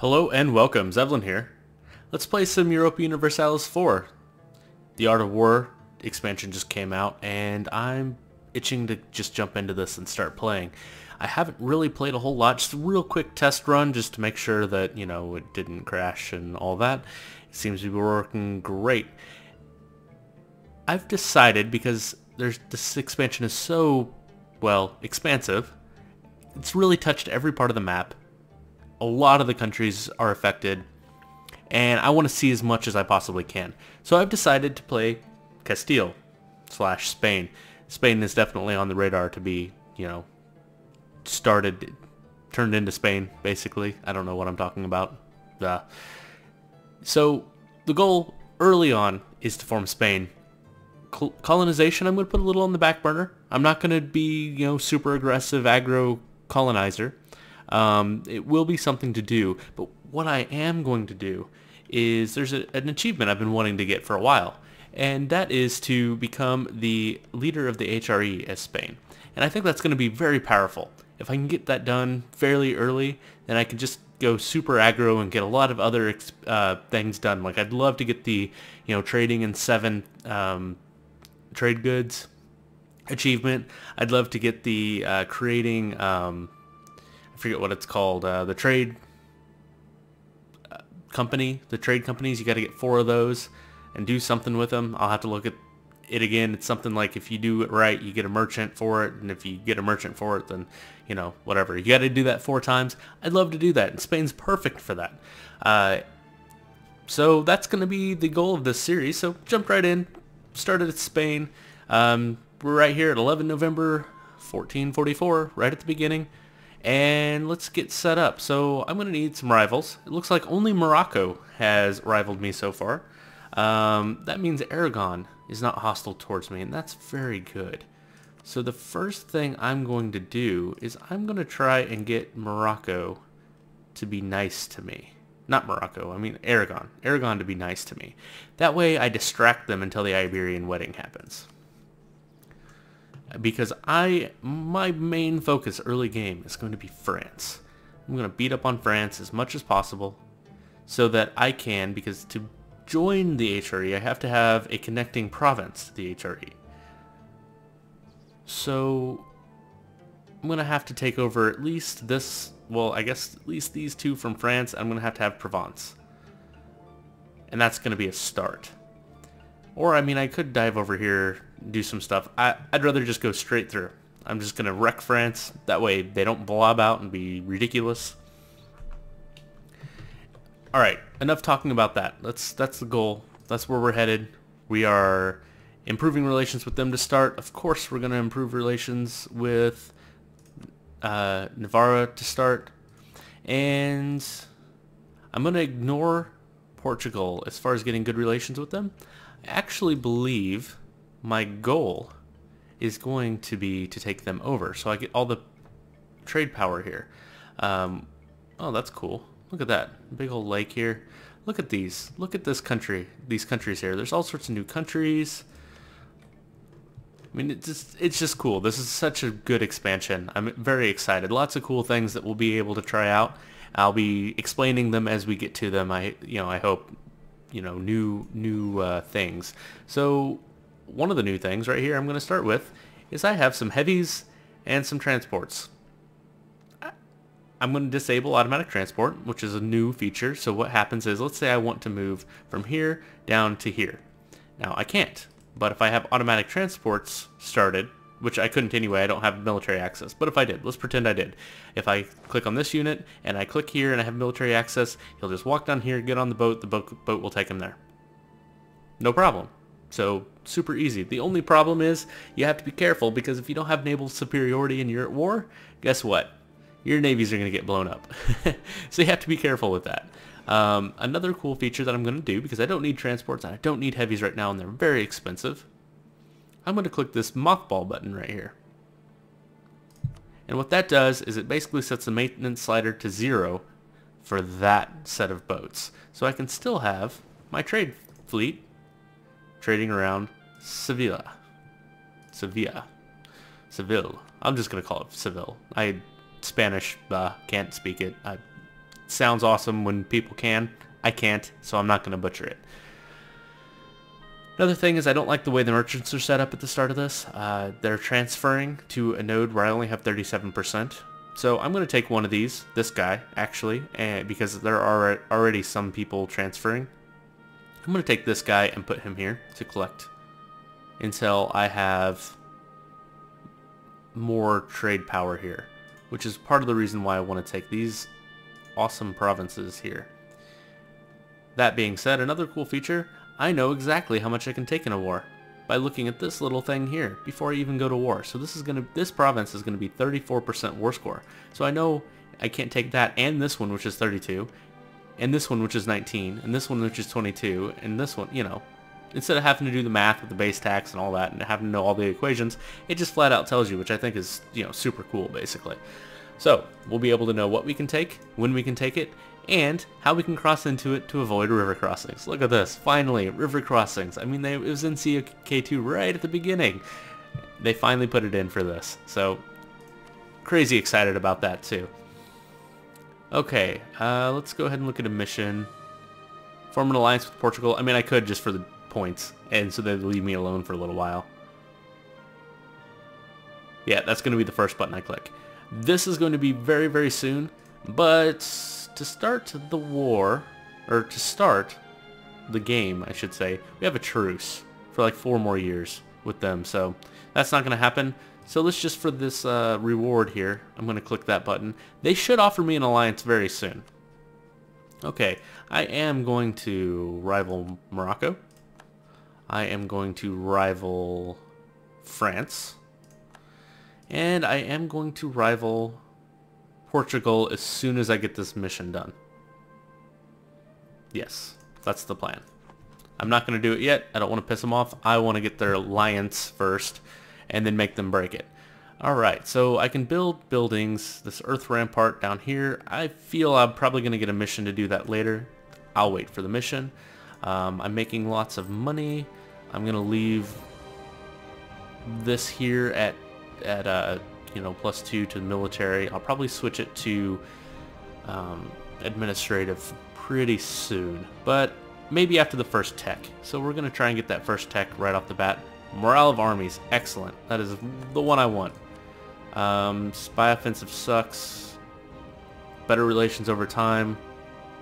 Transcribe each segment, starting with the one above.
Hello and welcome, Zevlin here. Let's play some Europa Universalis 4. The Art of War expansion just came out and I'm itching to just jump into this and start playing. I haven't really played a whole lot, just a real quick test run just to make sure that, it didn't crash and all that. It seems to be working great. I've decided, because this expansion is so, expansive, it's really touched every part of the map. A lot of the countries are affected, and I want to see as much as I possibly can. So I've decided to play Castile / Spain. Spain is definitely on the radar to be, turned into Spain, basically. I don't know what I'm talking about. So the goal early on is to form Spain. Colonization, I'm going to put a little on the back burner. I'm not going to be, super aggressive aggro colonizer. It will be something to do, but what I am going to do is there's an achievement I've been wanting to get for a while, and that is to become the leader of the HRE as Spain. And I think that's going to be very powerful. If I can get that done fairly early, then I can just go super aggro and get a lot of other things done. Like, I'd love to get the, trading in 7 trade goods achievement. I'd love to get the creating... I forget what it's called, the trade company, the trade companies. You got to get 4 of those and do something with them. I'll have to look at it again. It's something like, if you do it right, you get a merchant for it, and if you get a merchant for it, then whatever, you got to do that 4 times. I'd love to do that, and Spain's perfect for that. So that's going to be the goal of this series. So jump right in. Started at Spain. We're right here at 11 November 1444, right at the beginning. And let's get set up. So I'm going to need some rivals. It looks like only Morocco has rivaled me so far. That means Aragon is not hostile towards me, and that's very good. So the first thing I'm going to do is I'm going to try and get Morocco to be nice to me. Not Morocco, I mean Aragon. Aragon to be nice to me. That way I distract them until the Iberian wedding happens. Because my main focus early game is going to be France. I'm going to beat up on France as much as possible so that I can, because to join the HRE I have to have a connecting province to the HRE. So I'm going to have to take over at least this, I guess at least these 2 from France. I'm going to have Provence. And that's going to be a start. Or, I could dive over here, do some stuff. I'd rather just go straight through. I'm just going to wreck France. That way they don't blob out and be ridiculous. Alright, enough talking about that. That's the goal. That's where we're headed. We are improving relations with them to start. Of course, we're going to improve relations with Navarra to start. And I'm going to ignore Portugal as far as getting good relations with them. I actually believe my goal is going to be to take them over, so I get all the trade power here. Oh, that's cool. Look at that big old lake here. Look at these. Look at this country. These countries here. There's all sorts of new countries. It's just cool. This is such a good expansion. I'm very excited. Lots of cool things that we'll be able to try out. I'll be explaining them as we get to them. I hope. New things. So one of the new things right here I'm going to start with is I have some heavies and some transports. I'm going to disable automatic transport, which is a new feature. So what happens is, let's say I want to move from here down to here. Now I can't, but if I have automatic transports started, which I couldn't anyway, I don't have military access, but if I did, let's pretend I did. If I click on this unit, and I click here, and I have military access, he'll just walk down here, get on the boat will take him there. No problem. So, super easy. The only problem is, you have to be careful, because if you don't have naval superiority and you're at war, guess what? Your navies are going to get blown up. So you have to be careful with that. Another cool feature that I'm going to do, because I don't need transports, and I don't need heavies right now, and they're very expensive, I'm going to click this mothball button right here. And what that does is it basically sets the maintenance slider to 0 for that set of boats. So I can still have my trade fleet trading around Seville. I'm just going to call it Seville. Spanish, can't speak it. sounds awesome when people can. I can't, so I'm not going to butcher it. Another thing is I don't like the way the merchants are set up at the start of this. They're transferring to a node where I only have 37%. So I'm going to take one of these, this guy, actually, and because there are already some people transferring. I'm going to take this guy and put him here to collect until I have more trade power here, which is part of the reason why I want to take these awesome provinces here. That being said, another cool feature, I know exactly how much I can take in a war by looking at this little thing here before I even go to war. So this province is going to be 34% war score. So I know I can't take that and this one, which is 32, and this one, which is 19, and this one, which is 22, and this one, you know. Instead of having to do the math with the base tax and all that and having to know all the equations, it just flat out tells you, which I think is, you know, super cool, basically. So we'll be able to know what we can take, when we can take it, and how we can cross into it to avoid river crossings. Look at this, finally, river crossings. I mean, it was in CK2 right at the beginning. They finally put it in for this, so crazy excited about that too. Okay, let's go ahead and look at a mission. Form an alliance with Portugal. I mean, I could just for the points, and so they'd leave me alone for a little while. Yeah, that's going to be the first button I click. This is going to be very, very soon, but to start the war, or to start the game, I should say, we have a truce for like 4 more years with them, so that's not going to happen. So let's just, for this reward here, I'm going to click that button. They should offer me an alliance very soon. Okay, I am going to rival Morocco. I am going to rival France. And I am going to rival Portugal as soon as I get this mission done. Yes, that's the plan. I'm not going to do it yet. I don't want to piss them off. I want to get their alliance first and then make them break it. Alright, so I can build buildings. This earth rampart down here, I feel I'm probably going to get a mission to do that later. I'll wait for the mission. I'm making lots of money. I'm going to leave this here at you know, +2 to the military. I'll probably switch it to administrative pretty soon, but maybe after the first tech. So we're going to try and get that first tech right off the bat. Morale of armies, excellent. That is the one I want. Spy offensive sucks. Better relations over time.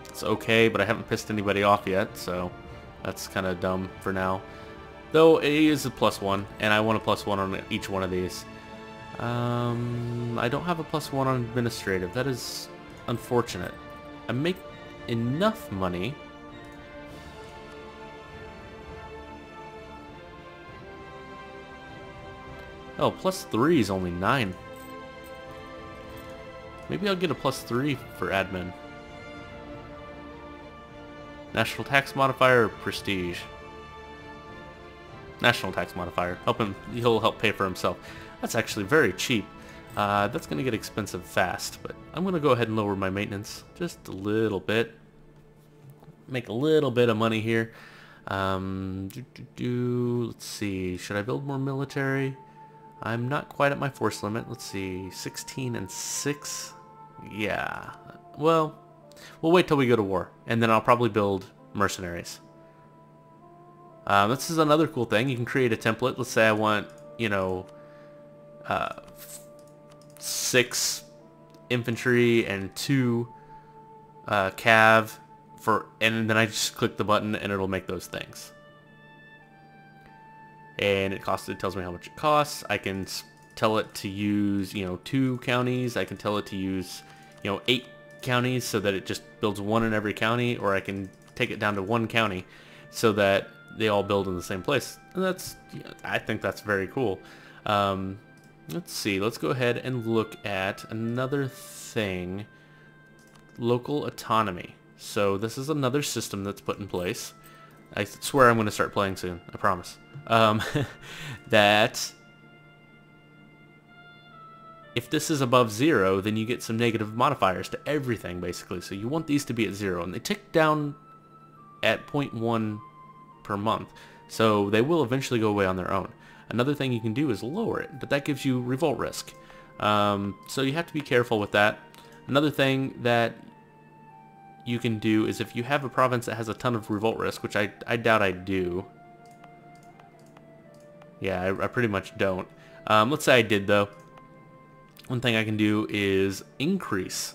It's okay, but I haven't pissed anybody off yet, so that's kind of dumb for now. Though it is a +1, and I want a +1 on each one of these. I don't have a +1 on administrative. That is unfortunate. I make enough money. Oh, +3 is only 9. Maybe I'll get a +3 for admin. National tax modifier or prestige? National tax modifier. He'll help pay for himself. That's actually very cheap. That's going to get expensive fast, but I'm going to go ahead and lower my maintenance just a little bit. Make a little bit of money here. Let's see. Should I build more military? I'm not quite at my force limit. Let's see. 16 and 6. Yeah. Well, we'll wait till we go to war, and then I'll probably build mercenaries. This is another cool thing. You can create a template. Let's say I want, you know, 6 infantry and 2 cav and then I just click the button and it'll make those things. And it tells me how much it costs. I can tell it to use, you know, 2 counties. I can tell it to use, you know, 8 counties so that it just builds 1 in every county, or I can take it down to 1 county so that they all build in the same place. And that's, I think that's very cool. Let's see, let's go ahead and look at another thing. Local autonomy. So this is another system that's put in place. I swear I'm going to start playing soon, I promise. That if this is above 0, then you get some negative modifiers to everything, basically. So you want these to be at 0, and they tick down at 0.1 per month. So they will eventually go away on their own. Another thing you can do is lower it, but that gives you revolt risk. So you have to be careful with that. Another thing that you can do is if you have a province that has a ton of revolt risk, which I doubt I do. Yeah, I pretty much don't. Let's say I did, though. One thing I can do is increase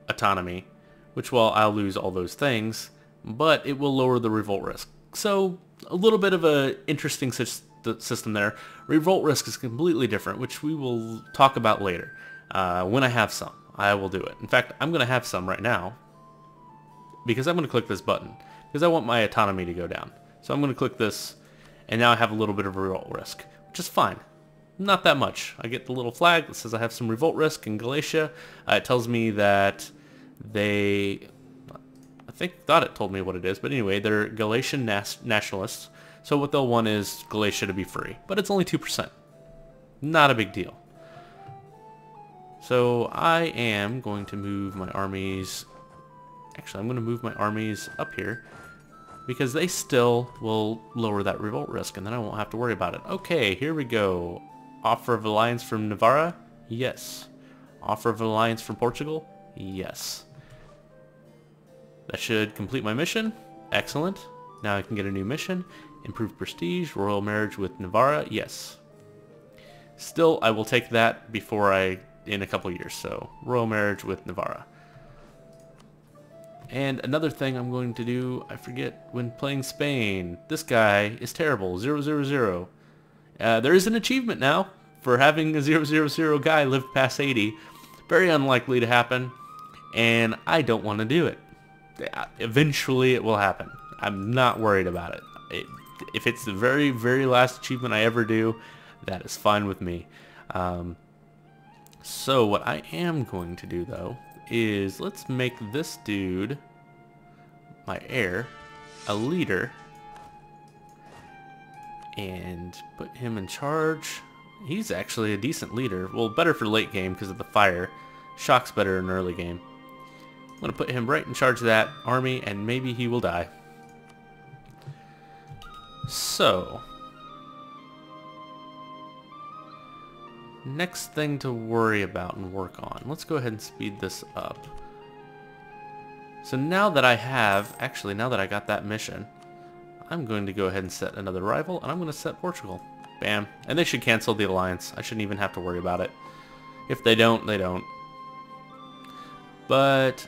autonomy, which, well, I'll lose all those things, but it will lower the revolt risk. So a little bit of a interesting system there. Revolt risk is completely different, which we will talk about later. When I have some, I will do it. In fact, I'm going to have some right now because I'm going to click this button because I want my autonomy to go down. So I'm going to click this, and now I have a little bit of revolt risk, which is fine. Not that much. I get the little flag that says I have some revolt risk in Galatia. It tells me that they, thought it told me what it is, but anyway, they're Galatian nationalists. So what they'll want is Galatia to be free, but it's only 2%. Not a big deal. So I am going to move my armies. Actually, I'm going to move my armies up here because they still will lower that revolt risk, and then I won't have to worry about it. Okay, here we go. Offer of alliance from Navarra? Yes. Offer of alliance from Portugal? Yes. That should complete my mission. Excellent. Now I can get a new mission. Improved prestige. Royal marriage with Navarra? Yes. Still, I will take that in a couple years. So, royal marriage with Navarra. And another thing I'm going to do, I forget, when playing Spain, this guy is terrible. 000. There is an achievement now for having a 000 guy live past 80. Very unlikely to happen, and I don't want to do it. Eventually it will happen. I'm not worried about it. If it's the very, very last achievement I ever do, that is fine with me. So what I am going to do, though, is let's make this dude, my heir, a leader, and put him in charge. He's actually a decent leader. Well, better for late game because of the fire. Shock's better in early game. I'm going to put him right in charge of that army, and maybe he will die. So, next thing to worry about and work on. Let's go ahead and speed this up. So now that I got that mission, I'm going to go ahead and set another rival, and I'm going to set Portugal. Bam. And they should cancel the alliance. I shouldn't even have to worry about it. If they don't, they don't. But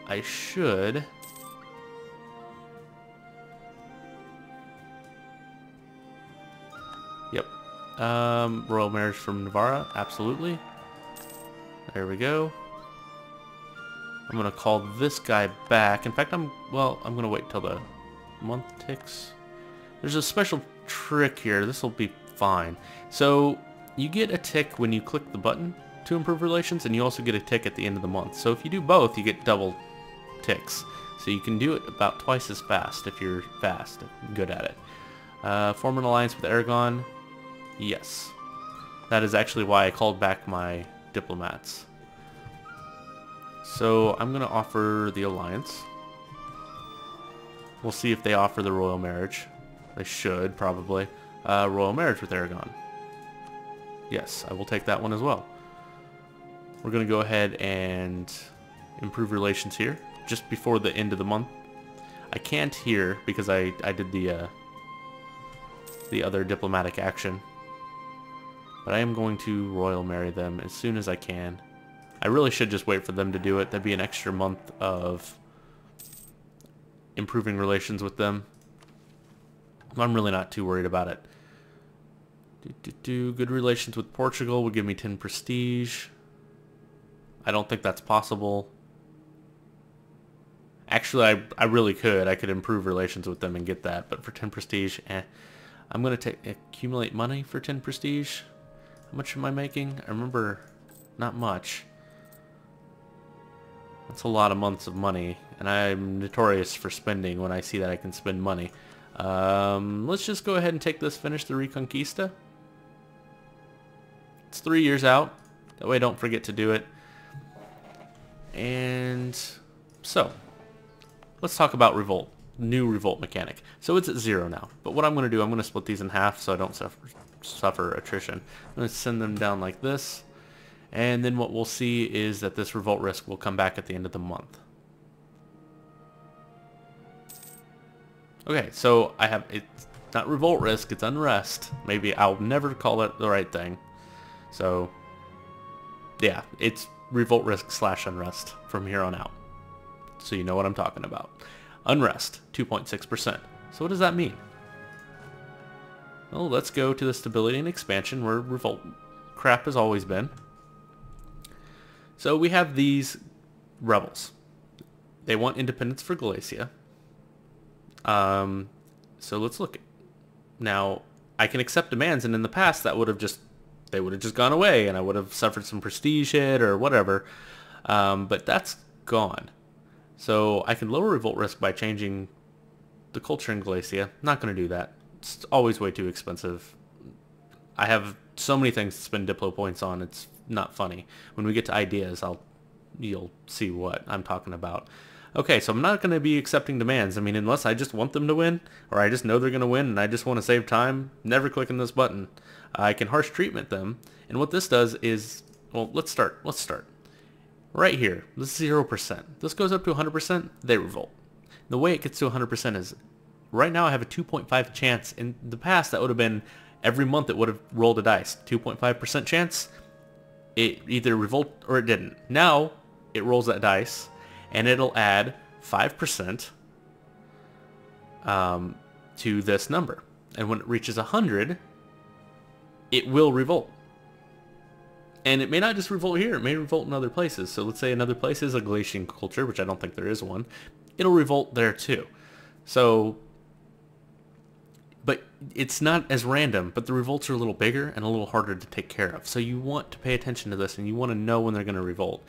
I should... Yep. Royal marriage from Navarra. Absolutely. There we go. I'm going to call this guy back. In fact, I'm going to wait till the month ticks. There's a special trick here. This will be fine. So you get a tick when you click the button to improve relations, and you also get a tick at the end of the month. So if you do both, you get double ticks. So you can do it about twice as fast if you're fast and good at it. Form an alliance with Aragon. Yes. That is actually why I called back my diplomats. So I'm going to offer the alliance. We'll see if they offer the royal marriage. They should, probably. Royal marriage with Aragon. Yes, I will take that one as well. We're going to go ahead and improve relations here, just before the end of the month. I can't here, because I did the other diplomatic action. But I am going to royal marry them as soon as I can. I really should just wait for them to do it. That'd be an extra month of improving relations with them. I'm really not too worried about it. Good relations with Portugal would give me 10 prestige. I don't think that's possible. Actually, I really could. I could improve relations with them and get that, but for 10 prestige, I'm going to accumulate money for 10 prestige. How much am I making? I remember not much. That's a lot of months of money, and I'm notorious for spending when I see that I can spend money. Let's just go ahead and take this, finish the Reconquista. It's 3 years out. That way I don't forget to do it. And so, let's talk about revolt. New revolt mechanic. So it's at 0 now. But what I'm going to do, I'm going to split these in half so I don't suffer attrition. I'm going to send them down like this. And then what we'll see is that this revolt risk will come back at the end of the month. Okay, so I have, it's not revolt risk, it's unrest. Maybe I'll never call it the right thing. So, yeah, it's revolt risk / unrest from here on out. So you know what I'm talking about. Unrest, 2.6%. So what does that mean? Well, let's go to the stability and expansion where revolt crap has always been. So we have these rebels. They want independence for Galicia. So let's look. Now, I can accept demands, and in the past that would have just, they would have just gone away, and I would have suffered some prestige hit or whatever. But that's gone. So I can lower revolt risk by changing the culture in Galicia. Not going to do that. It's always way too expensive. I have so many things to spend Diplo points on, it's not funny. When we get to ideas, you'll see what I'm talking about. Okay, so I'm not going to be accepting demands. I mean, unless I just want them to win, or I just know they're going to win and I just want to save time, never clicking this button. I can harsh treatment them, and what this does is, well, let's start. Right here, this is 0%. This goes up to 100%, they revolt. The way it gets to 100% is, right now I have a 2.5 chance. In the past, that would have been every month it would have rolled a dice. 2.5% chance, it either revolt or it didn't. Now, it rolls that dice, and it'll add 5% to this number. And when it reaches 100, it will revolt. And it may not just revolt here, it may revolt in other places. So let's say another place is a Galician culture, which I don't think there is one. It'll revolt there too. So, but it's not as random, but the revolts are a little bigger and a little harder to take care of. So you want to pay attention to this, and you want to know when they're going to revolt.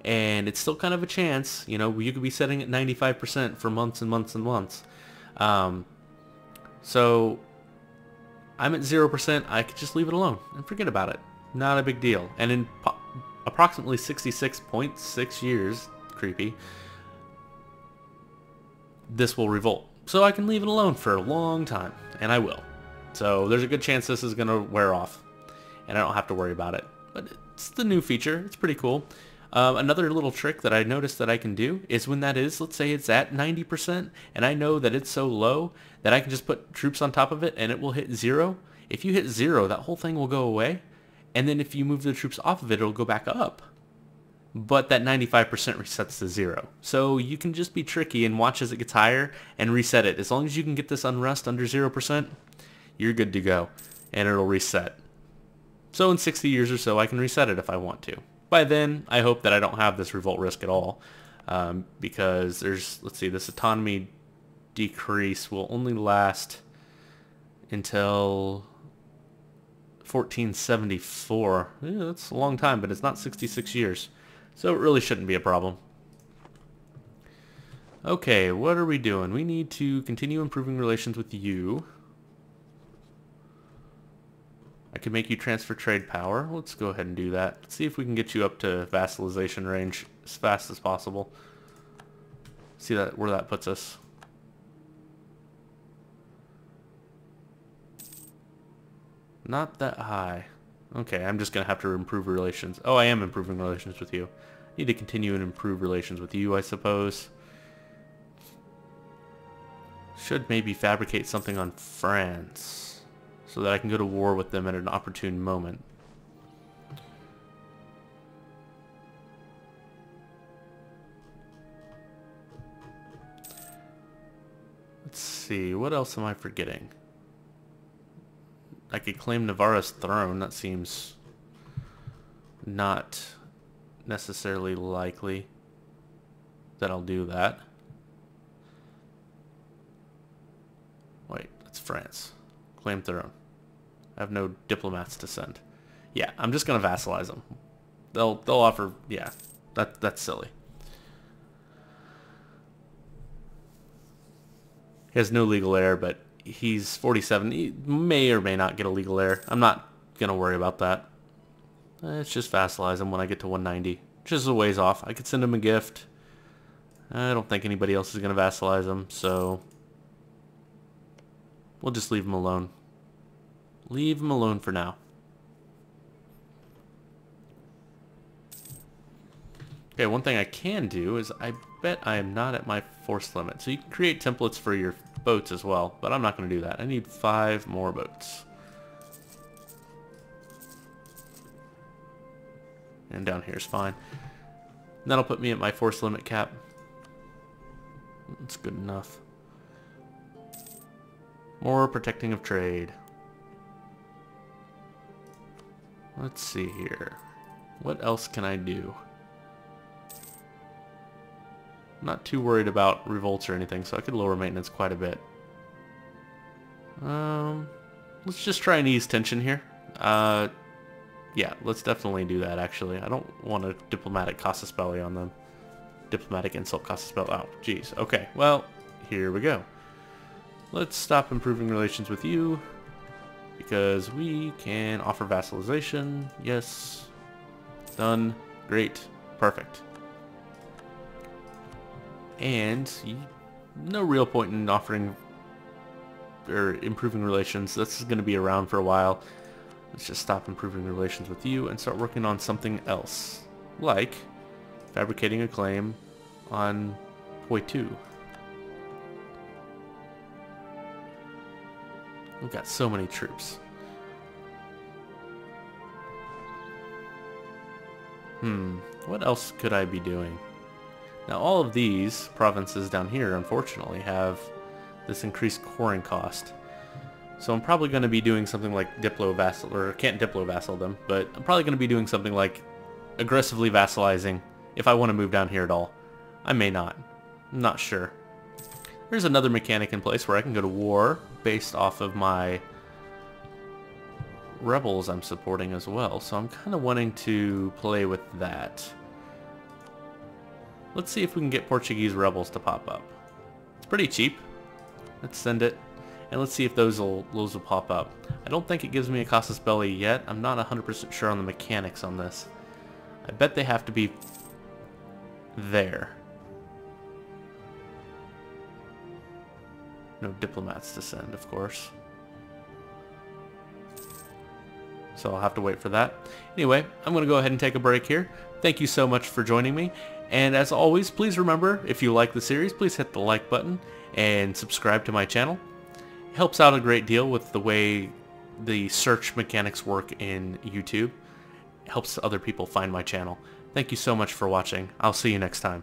And it's still kind of a chance, you know, you could be setting at 95% for months and months and months. So I'm at 0%, I could just leave it alone and forget about it. Not a big deal. And in approximately 66.6 years, creepy, this will revolt. So I can leave it alone for a long time, and I will. So there's a good chance this is going to wear off, and I don't have to worry about it. But it's the new feature. It's pretty cool. Another little trick that I noticed that I can do is when that is, let's say it's at 90%, and I know that it's so low that I can just put troops on top of it, and it will hit 0. If you hit 0, that whole thing will go away. And then if you move the troops off of it, it'll go back up. But that 95% resets to 0. So you can just be tricky and watch as it gets higher and reset it. As long as you can get this unrest under 0%, you're good to go. And it'll reset. So in 60 years or so, I can reset it if I want to. By then, I hope that I don't have this revolt risk at all. Because there's, let's see, this autonomy decrease will only last until 1474. Yeah, that's a long time, but it's not 66 years. So it really shouldn't be a problem. Okay, what are we doing? We need to continue improving relations with you. I could make you transfer trade power. Let's go ahead and do that. Let's see if we can get you up to vassalization range as fast as possible. See that where that puts us. Not that high. Okay, I'm just going to have to improve relations. Oh, I am improving relations with you. Need to continue and improve relations with you, I suppose. Should maybe fabricate something on France, so that I can go to war with them at an opportune moment. Let's see, what else am I forgetting? I could claim Navarra's throne. That seems not necessarily likely that I'll do that. Wait, that's France. Claim throne. I have no diplomats to send. Yeah, I'm just gonna vassalize them. They'll offer. Yeah, that's silly. He has no legal heir, but he's 47. He may or may not get a legal heir. I'm not going to worry about that. Let's just vassalize him when I get to 190. Just a ways off. I could send him a gift. I don't think anybody else is going to vassalize him, so we'll just leave him alone. Leave him alone for now. Okay, one thing I can do is I bet I am not at my force limit. So you can create templates for your boats as well, but I'm not going to do that. I need 5 more boats. And down here is fine. And that'll put me at my force limit cap. That's good enough. More protecting of trade. Let's see here. What else can I do? I'm not too worried about revolts or anything, so I could lower maintenance quite a bit. Let's just try and ease tension here. Yeah, let's definitely do that, actually. I don't want a diplomatic casus belli on them. Diplomatic insult casus belli. Oh, jeez. Okay, well, here we go. Let's stop improving relations with you, because we can offer vassalization. Yes. Done. Great. Perfect. And no real point in offering or improving relations. This is going to be around for a while. Let's just stop improving relations with you and start working on something else, like fabricating a claim on Poitou. We've got so many troops. What else could I be doing? Now all of these provinces down here, unfortunately, have this increased coring cost. So I'm probably going to be doing something like Diplo-Vassal, or can't Diplo-Vassal them, but I'm probably going to be doing something like aggressively vassalizing if I want to move down here at all. I may not. I'm not sure. There's another mechanic in place where I can go to war based off of my rebels I'm supporting as well, so I'm kind of wanting to play with that. Let's see if we can get Portuguese rebels to pop up. It's pretty cheap. Let's send it. And let's see if those will pop up. I don't think it gives me a casus belli yet. I'm not 100% sure on the mechanics on this. I bet they have to be there. No diplomats to send, of course. So I'll have to wait for that. Anyway, I'm going to go ahead and take a break here. Thank you so much for joining me. And as always, please remember, if you like the series, please hit the like button and subscribe to my channel. It helps out a great deal with the way the search mechanics work in YouTube. It helps other people find my channel. Thank you so much for watching. I'll see you next time.